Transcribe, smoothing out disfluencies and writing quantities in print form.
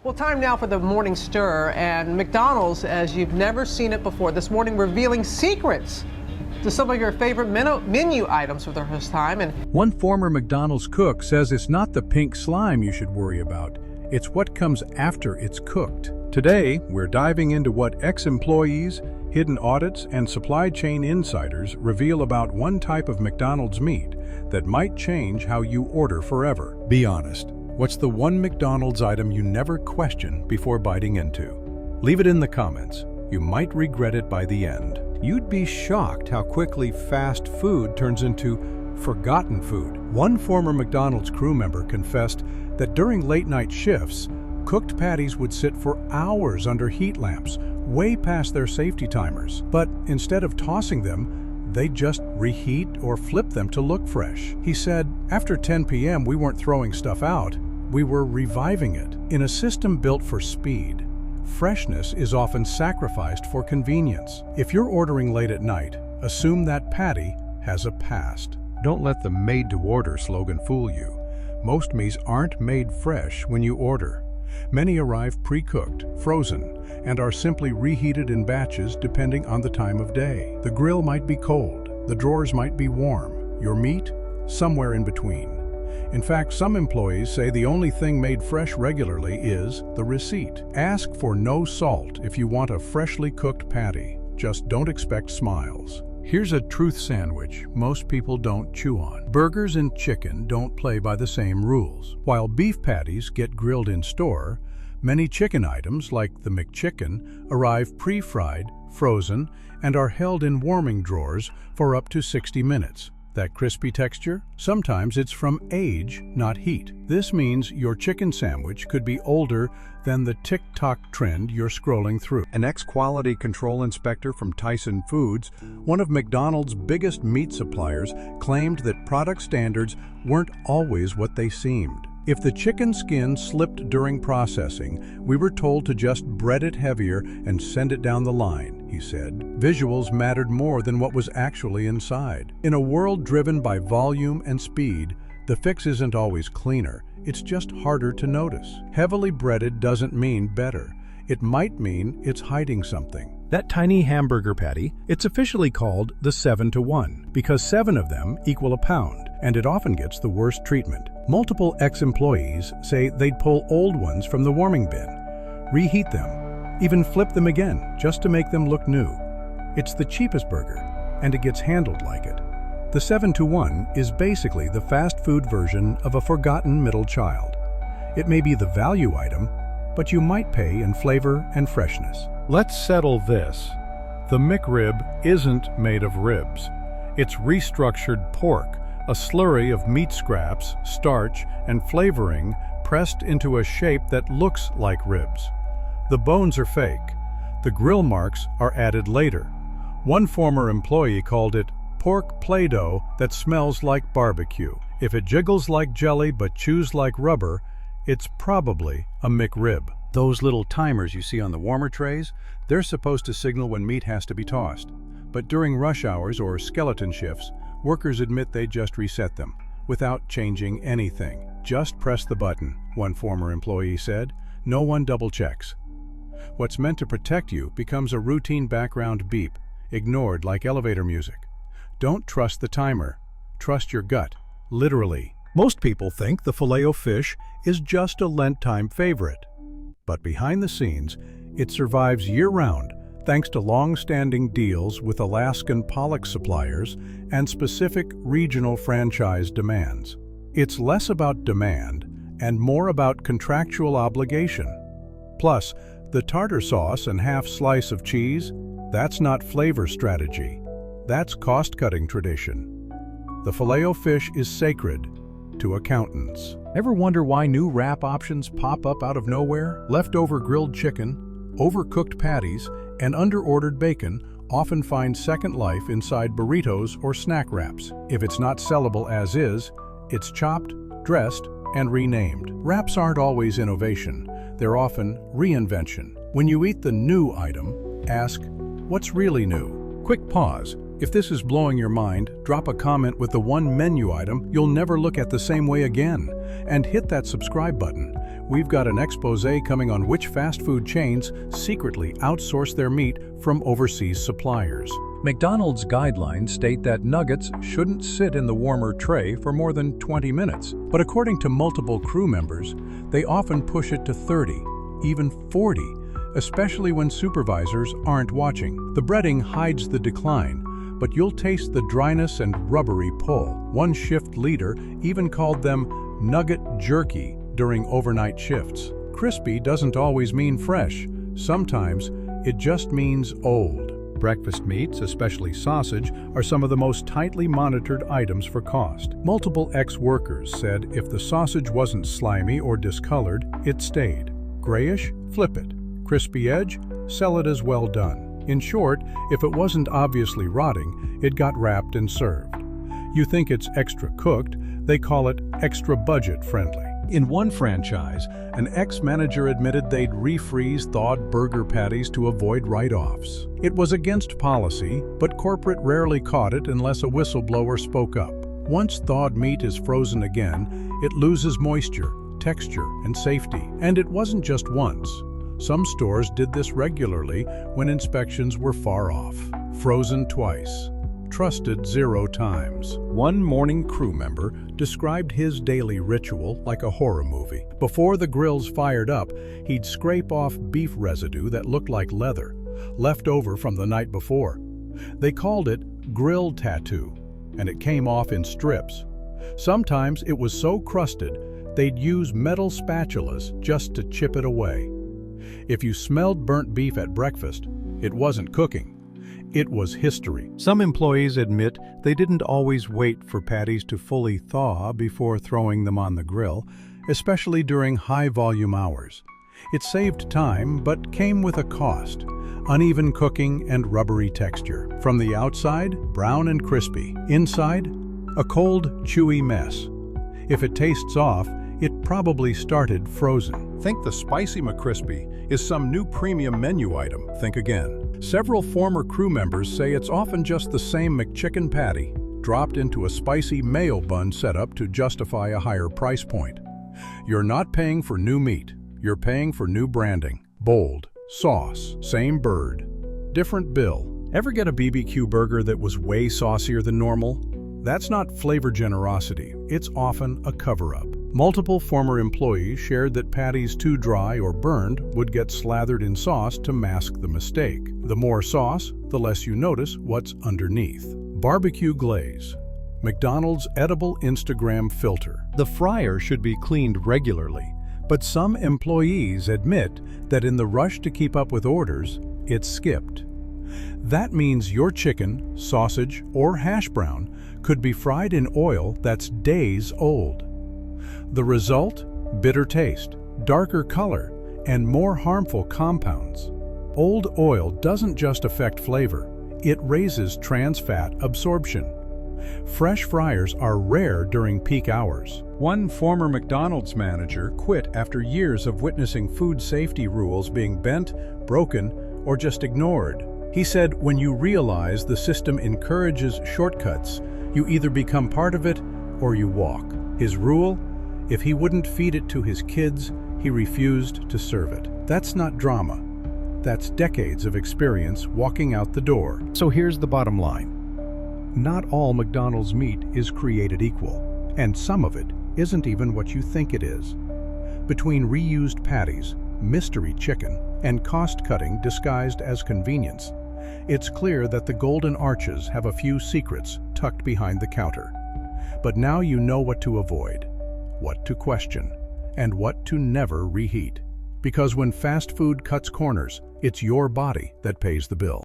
Well, time now for the morning stir, and McDonald's, as you've never seen it before, this morning revealing secrets to some of your favorite menu items for the first time. And one former McDonald's cook says it's not the pink slime you should worry about, it's what comes after it's cooked. Today, we're diving into what ex-employees, hidden audits, and supply chain insiders reveal about one type of McDonald's meat that might change how you order forever. Be honest. What's the one McDonald's item you never question before biting into? Leave it in the comments. You might regret it by the end. You'd be shocked how quickly fast food turns into forgotten food. One former McDonald's crew member confessed that during late-night shifts, cooked patties would sit for hours under heat lamps, way past their safety timers. But instead of tossing them, they'd just reheat or flip them to look fresh. He said, after 10 p.m. we weren't throwing stuff out, we were reviving it. In a system built for speed, freshness is often sacrificed for convenience. If you're ordering late at night, assume that patty has a past. Don't let the made-to-order slogan fool you. Most meats aren't made fresh when you order. Many arrive pre-cooked, frozen, and are simply reheated in batches depending on the time of day. The grill might be cold, the drawers might be warm, your meat somewhere in between. In fact, some employees say the only thing made fresh regularly is the receipt. Ask for no salt if you want a freshly cooked patty. Just don't expect smiles. Here's a truth sandwich most people don't chew on. Burgers and chicken don't play by the same rules. While beef patties get grilled in store, many chicken items, like the McChicken, arrive pre-fried, frozen, and are held in warming drawers for up to 60 minutes. That crispy texture? Sometimes it's from age, not heat. This means your chicken sandwich could be older than the TikTok trend you're scrolling through. An ex-quality control inspector from Tyson Foods, one of McDonald's biggest meat suppliers, claimed that product standards weren't always what they seemed. If the chicken skin slipped during processing, we were told to just bread it heavier and send it down the line, he said. Visuals mattered more than what was actually inside. In a world driven by volume and speed, the fix isn't always cleaner, it's just harder to notice. Heavily breaded doesn't mean better. It might mean it's hiding something. That tiny hamburger patty, it's officially called the 7-to-1 because 7 of them equal a pound, and it often gets the worst treatment. Multiple ex-employees say they'd pull old ones from the warming bin, reheat them, even flip them again just to make them look new. It's the cheapest burger, and it gets handled like it. The 7-to-1 is basically the fast food version of a forgotten middle child. It may be the value item, but you might pay in flavor and freshness. Let's settle this. The McRib isn't made of ribs. It's restructured pork, a slurry of meat scraps, starch, and flavoring pressed into a shape that looks like ribs. The bones are fake. The grill marks are added later. One former employee called it pork Play-Doh that smells like barbecue. If it jiggles like jelly but chews like rubber, it's probably a McRib. Those little timers you see on the warmer trays, they're supposed to signal when meat has to be tossed. But during rush hours or skeleton shifts, workers admit they just reset them, without changing anything. Just press the button, one former employee said. No one double checks. What's meant to protect you becomes a routine background beep, ignored like elevator music. Don't trust the timer. Trust your gut, literally. Most people think the Filet-O-Fish is just a Lent-time favorite. But behind the scenes, it survives year-round thanks to long-standing deals with Alaskan pollock suppliers and specific regional franchise demands. It's less about demand and more about contractual obligation. Plus, the tartar sauce and half slice of cheese, that's not flavor strategy. That's cost-cutting tradition. The Filet-O-Fish is sacred to accountants. Ever wonder why new wrap options pop up out of nowhere? Leftover grilled chicken, overcooked patties, and underordered bacon often find second life inside burritos or snack wraps. If it's not sellable as is, it's chopped, dressed, and renamed. Wraps aren't always innovation. They're often reinvention. When you eat the new item, ask, what's really new? Quick pause. If this is blowing your mind, drop a comment with the one menu item you'll never look at the same way again. And hit that subscribe button. We've got an exposé coming on which fast food chains secretly outsource their meat from overseas suppliers. McDonald's guidelines state that nuggets shouldn't sit in the warmer tray for more than 20 minutes. But according to multiple crew members, they often push it to 30, even 40, especially when supervisors aren't watching. The breading hides the decline, but you'll taste the dryness and rubbery pull. One shift leader even called them nugget jerky during overnight shifts. Crispy doesn't always mean fresh. Sometimes it just means old. Breakfast meats, especially sausage, are some of the most tightly monitored items for cost. Multiple ex-workers said if the sausage wasn't slimy or discolored, it stayed. Grayish? Flip it. Crispy edge? Sell it as well done. In short, if it wasn't obviously rotting, it got wrapped and served. You think it's extra cooked, they call it extra budget friendly. In one franchise, an ex-manager admitted they'd refreeze thawed burger patties to avoid write-offs. It was against policy, but corporate rarely caught it unless a whistleblower spoke up. Once thawed meat is frozen again, it loses moisture, texture, and safety. And it wasn't just once. Some stores did this regularly when inspections were far off. Frozen twice. Trusted 0 times. One morning crew member described his daily ritual like a horror movie. Before the grills fired up, he'd scrape off beef residue that looked like leather, left over from the night before. They called it grill tattoo, and it came off in strips. Sometimes it was so crusted, they'd use metal spatulas just to chip it away. If you smelled burnt beef at breakfast, it wasn't cooking. It was history. Some employees admit they didn't always wait for patties to fully thaw before throwing them on the grill, especially during high-volume hours. It saved time, but came with a cost: uneven cooking and rubbery texture. From the outside, brown and crispy. Inside, a cold, chewy mess. If it tastes off, it probably started frozen. Think the Spicy McCrispy is some new premium menu item. Think again. Several former crew members say it's often just the same McChicken patty, dropped into a spicy mayo bun setup to justify a higher price point. You're not paying for new meat, you're paying for new branding. Bold, sauce, same bird, different bill. Ever get a BBQ burger that was way saucier than normal? That's not flavor generosity, it's often a cover-up. Multiple former employees shared that patties too dry or burned would get slathered in sauce to mask the mistake. The more sauce, the less you notice what's underneath. Barbecue glaze. McDonald's edible Instagram filter. The fryer should be cleaned regularly, but some employees admit that in the rush to keep up with orders, it's skipped. That means your chicken, sausage, or hash brown could be fried in oil that's days old. The result? Bitter taste, darker color, and more harmful compounds. Old oil doesn't just affect flavor, it raises trans fat absorption. Fresh fryers are rare during peak hours. One former McDonald's manager quit after years of witnessing food safety rules being bent, broken, or just ignored. He said, when you realize the system encourages shortcuts, you either become part of it or you walk. His rule? If he wouldn't feed it to his kids, he refused to serve it. That's not drama. That's decades of experience walking out the door. So here's the bottom line. Not all McDonald's meat is created equal, and some of it isn't even what you think it is. Between reused patties, mystery chicken, and cost-cutting disguised as convenience, it's clear that the Golden Arches have a few secrets tucked behind the counter. But now you know what to avoid, what to question, and what to never reheat. Because when fast food cuts corners, it's your body that pays the bill.